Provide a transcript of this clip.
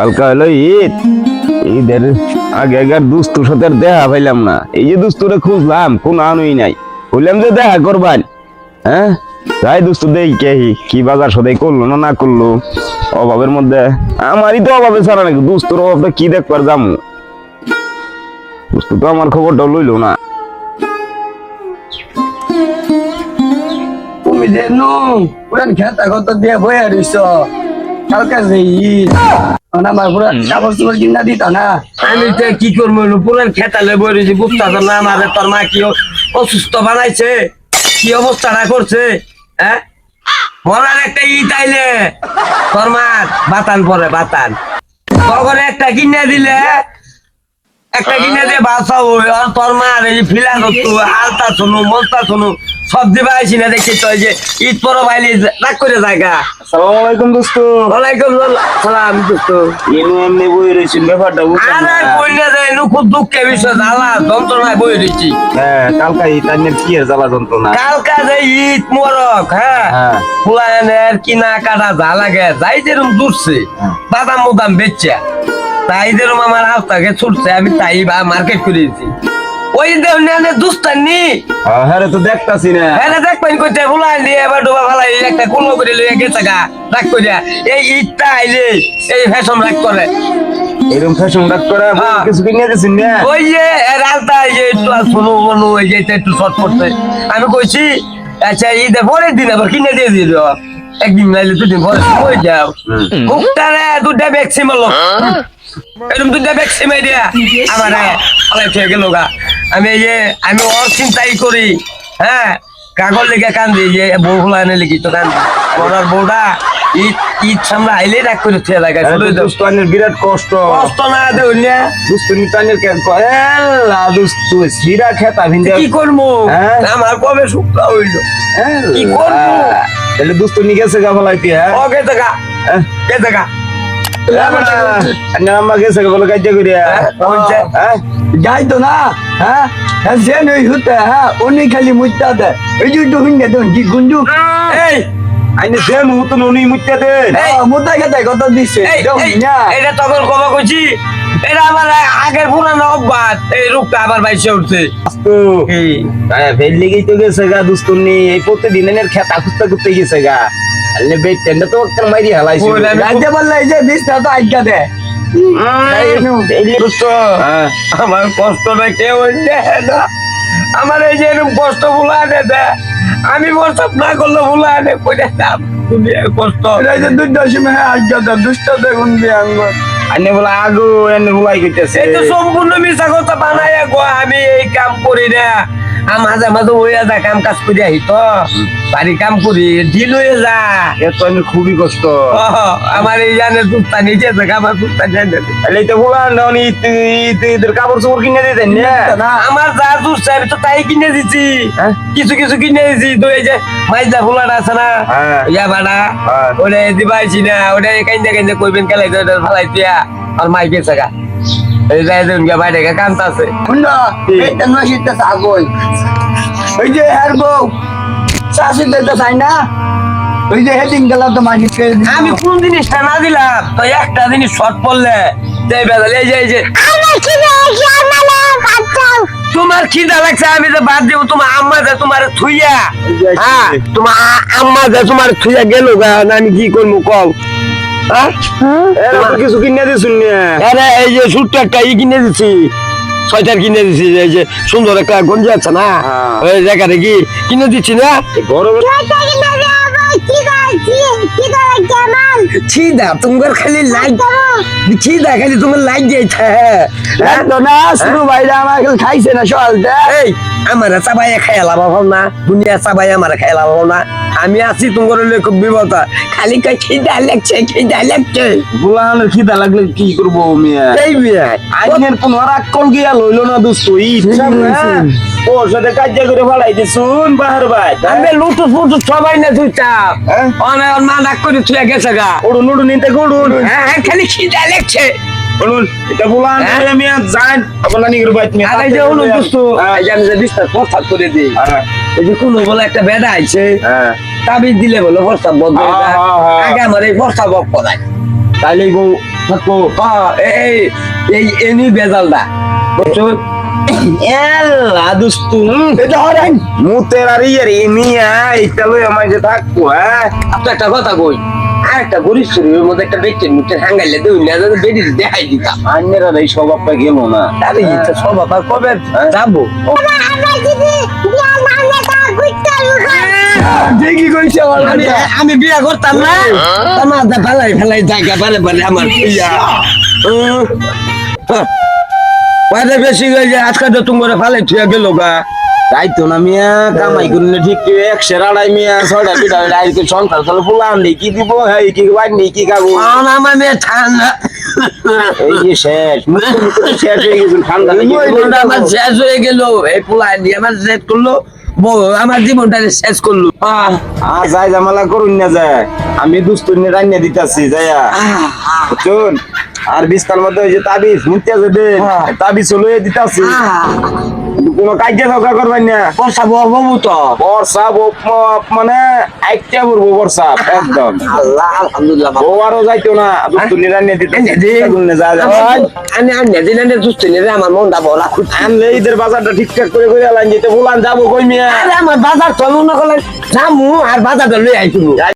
কালকা হলো ঈদ, ঈদের আগে আগের দুস্তুর সাথে আর দেখা পাইলাম না। এই যে দুস্তুরে খুঁজলাম কোন আনুই নাই, বললাম যে দেখা করবান। হ্যাঁ যাই দুস্তু দেখি কে কি বাজার সদাই করলো না না করলো। অভাবের মধ্যে আমারই তো অভাবে ছাড়া নাকি, দুস্তুর অভাবটা কি দেখবার যামু। দুস্তু তো আমার খবরটা লইলো না। তুমি যেন পুরান খেতা কত দিয়ে বয়ে রইছ, কালকে যে ঈদ আমার পুরা কাপড় চোপড় কিনা দিত না। আমি তো কি করবো, পুরান খেতালে বই রয়েছি, বুঝতেছ না আমাদের তোর মা কি অসুস্থ বানাইছে, কি অবস্থাটা করছে। হ্যাঁ মরার একটা ঈদ আইলে তোর মা বাতান পরে বাতান তখন একটা কিনে দিলে, একটা কিনে দিয়ে বাঁচাও। আর তোর মা এই যে ফিলা করতো আলতা শুনু মস্তা শুনু সব দিবা আইসি না, দেখছি তো যে ঈদ পরব আইলে রাগ করে জায়গা। আসসালামু আলাইকুম দোস্ত। ওয়ালাইকুম সালাম দোস্ত। এমনি এমনি বই রয়েছেন, ব্যাপারটা বুঝলাম আরে না। কইনা যায় খুব দুঃখের বিষয়, জ্বালা যন্ত্রণায় বই দিচ্ছি। হ্যাঁ কালকা ঈদ আনের কি আর জ্বালা যন্ত্রণা। কালকা যে ঈদ মোরক, হ্যাঁ হ্যাঁ। ফুলায়নের কিনা কাটা যা লাগে যাই যেরকম দূরছে বাদাম মুদাম বেচছে, তাই যেরকম আমার হাতটাকে ছুটছে, আমি তাই বা মার্কেট করেছি। ওই দেওয়ানে দুস্তানি হ্যাঁ রে তো দেখতাছি না। হ্যাঁ দেখবেন কইতে ফুলাই নিয়ে এবার ডোবা ফালাই একটা কুলো করে লিয়ে গেছে গা রাগ করিয়া। এই ঈদটা আইলে এই ফ্যাশন রাগ করে, এরকম ফ্যাশন ডাক করে হ্যাঁ। কিছু কিনে দিয়েছেন না। ওই যে রাস্তা যে একটু শুনো বনু ওই যে একটু শর্ট করতে আমি কইছি আচ্ছা ঈদের পরের দিন আবার কিনে দিয়ে দিল, একদিন নাইলে দুদিন পরে কই যাও মুখটারে দুটা ব্যাগ সিমালো, এরকম দুটা ব্যাগ সিমাই দিয়া আমার আলাই থেকে গেল গা। আমি এই যে আমি ওর চিন্তাই করি, হ্যাঁ কাগজ লেগে কান্দি যে বউ ফুলানে লিখি তো কান্দি ওনার বউটা ঈদ ঈদ সামনে আইলে রাগ করে থুয়ে দেখা দুস্তানের বিরাট কষ্ট। কষ্ট না দেউলিয়া দুস্তুনি টানের কেন কয়লা দুস্তু সিরা খেতা ভিন্দে কি করবো, হ্যাঁ? আমার কবে শুক্লা হইল কি করবো? তাহলে দুস্তুনি গেছে গা ফলাইতে। হ্যাঁ ও কে টাকা হ্যাঁ? কে টাকা আম্মা গেছে গা ফলা কাজে করিয়া। বলছে হ্যাঁ যাইতো না, হ্যাঁ যে নই হতে, হ্যাঁ উনি খালি মুইতা দে এই যে একটু হিঙ্গে দেন কি গুঞ্জু এই আইনে যে মুহূর্ত উনি মুইতে দেন। মুদ্রা খেতে কত দিচ্ছে এই এই, এটা তখন কবে কইছি, এটা আমার আগের পুরানো অভ্যাস, এই রূপটা আবার বাইসে উঠছে। তো ফেল লেগেই তো গেছে গা দুস্তুনি, এই প্রতিদিনের খেতা খুঁজতে খুঁজতে গেছে গা। আলে বেট টেন্ডা তো একটা মাইরি হালাইছে। রাজ্যে বললে এই যে বিশটা তো আজ্ঞা দে হ্যাঁ আমার কষ্টটা কেউ দেখে না, আমার এই যে এরকম কষ্ট ভুলা দে, আমি প্রস্তাব না করলে ভুলা আনে করে কষ্ট। দুইটার সময় আজ্ঞা দে দুষ্টা দেখুন দিয়ে আঙ্গুর আইনে বলা আগু এনে বুলাই কইতেছে। এই তো সম্পূর্ণ মিশা কথা বানাই গো, আমি এই কাম করি না, মাঝে মাঝে হইয়া যা কাম কাজ করি আহি তো বাড়ি কাম করি ঢিল হয়ে যা। এত আমি খুবই কষ্ট। আমার এই জানে দুধটা নিচে থাকে, আমার দুধটা জানে তাহলে তো বলা ঈদের কাপড় চোপড় কিনে দিতেন না। আমার যা দুধ আমি তো তাই কিনে দিচ্ছি, হ্যাঁ? কিছু কিছু কিনে দিচ্ছি। তো এই যে মাইজা ফুলাটা আছে না, হ্যাঁ। ইয়া বাড়া হ্যাঁ। ওটা দিবাইছি না, ওটা কাইন্দা কাইন্দা কইবেন খেলাই ফালাই দিয়া আর মাই গেছে গা। এই যাই দুনকে বাইরে কান্তা আছে। শুনলো এই তেমন শীতটা থাকবই ওই যে হ্যার বউ শাশুড়ি তো চাই না, ওই যে হেডিং গেল তো মাঝে আমি কোন জিনিসটা না দিলাম তো একটা জিনিস শর্ট পড়লে এই যে এই যে তোমার খিদা লাগছে, আমি যে বাদ দিব, তোমার আম্মা যে তোমার থুইয়া, হ্যাঁ তোমার আম্মা যে তোমার থুইয়া গেল গা, আমি কি করবো কম। কিছু কিনে দিছুন না। এই যে ছোট্ট একটা ই কিনে দিচ্ছি, ছয়টার কিনে দিচ্ছি, এই যে সুন্দর একটা গঞ্জি আছে না, হ্যাঁ। ওই জায়গাটা কি কিনে দিচ্ছি না। গরম ছিদা তোমার খালি লাইট, ছিদা খালি তোমার লাইট দিয়েছে। না শুরু বাইরে আমার খাইছে না সকালটা এই আমার চাবাই খাইয়া লাভ না, দুনিয়া চাবাই আমার খাইয়া লাভ না, আমি আছি তোমার খুব বিপদ, খালি কই খিদা লাগছে বুলানের খিদা লাগলে কি করবো মিয়া। এই বিয়া আইনের কোন রাক্কল গিয়া লইলো না দুস্তু ওর সাথে কাজ করে ফেলাই দিছুন বাহার ভাই। আমি লুটু ফুটু সবাই না তুই চাপ হ্যাঁ? অনেক মা ডাক করে তুই গেছে গা। উড়ুন উড়ুন নিতে গড়ুন। হ্যাঁ হ্যাঁ খালি খিদা লাগছে। উড়ুন এটা বুলান হ্যাঁ? মিয়া যান আপনার নিগর বাইত মিয়া। আর এই যে হলো দোস্ত, এই যে আমি যে বিস্তার প্রস্তাব করে দিই, হ্যাঁ এই যে কোনো বলে একটা বেড়া আইছে হ্যাঁ তাবিজ দিলে বলে প্রস্তাব বন্ধ হয়ে যায়। হ্যাঁ, হ্যাঁ। আগে আমার এই প্রস্তাব করায় তাইলে বউ থাকবো এই এই এনি বেজালদা বুঝছো এলা দুস্তু এটা হরেন মুতের আর ইয়ার এমিয়া এইটা লই আমায় যে থাকবো হ্যাঁ আপনার একটা কথা কই আর একটা গরিব শরীরের মধ্যে একটা বেচের মুখে হাঙ্গাইলে দেই না বেরিয়ে দেখাই দিতাম আন্যেরা এই স্বভাবটা গেল না আরে এটা সব আবার কবে যাবো দেখি কইছে আমার আমি আমি বিয়া করতাম না আমার ফেলাই ফেলাই জায়গা পারে পারে আমার ইয়া পয়সা বেশি হয়ে যায় আজকে তো তোমার ফেলাই থুয়া গেল গা তাই তো না মিয়া কামাই করলে ঠিক একশো আড়াই মিয়া ছয়টা পিঠা আজকে সংসার চলে ফুলান নেই কি দিব হ্যাঁ কি বাড়ি কি খাবো আমার মেয়ে ঠান্ডা এই যে শেষ শেষ হয়ে গেছে ঠান্ডা লেগে জীবনটা আমার শেষ হয়ে গেল এই পোলাই দিয়ে আমার শেষ করলো আমার জীবনটা শেষ করলো যাই জামালা করুন না যায় আমি দুস্তুর রান্না দিতেছি যাইয়া বুঝুন আর বিস্তার মধ্যে ওই যে তাবিজ মুতে আছে দে তাবিজ হলো দিতেছি কোনো কাজে ধোকা করবেন না বর্ষা বাবু তো বর্ষা মানে একটা বলবো বর্ষা একদম আল্লাহ আলহামদুলিল্লাহ ও আরো যাইতো না দুস্তুর রান্না দিতে যা যা আমি আনি দিলেন সুস্থ নিয়ে আমার মনটা বলা আনলে ঈদের বাজারটা ঠিকঠাক করে করে আলাইন যেতে বলান যাবো কই মিয়া আরে আমার বাজার তো মনে করলেন জামু আর বাজারটা লই আইছিলু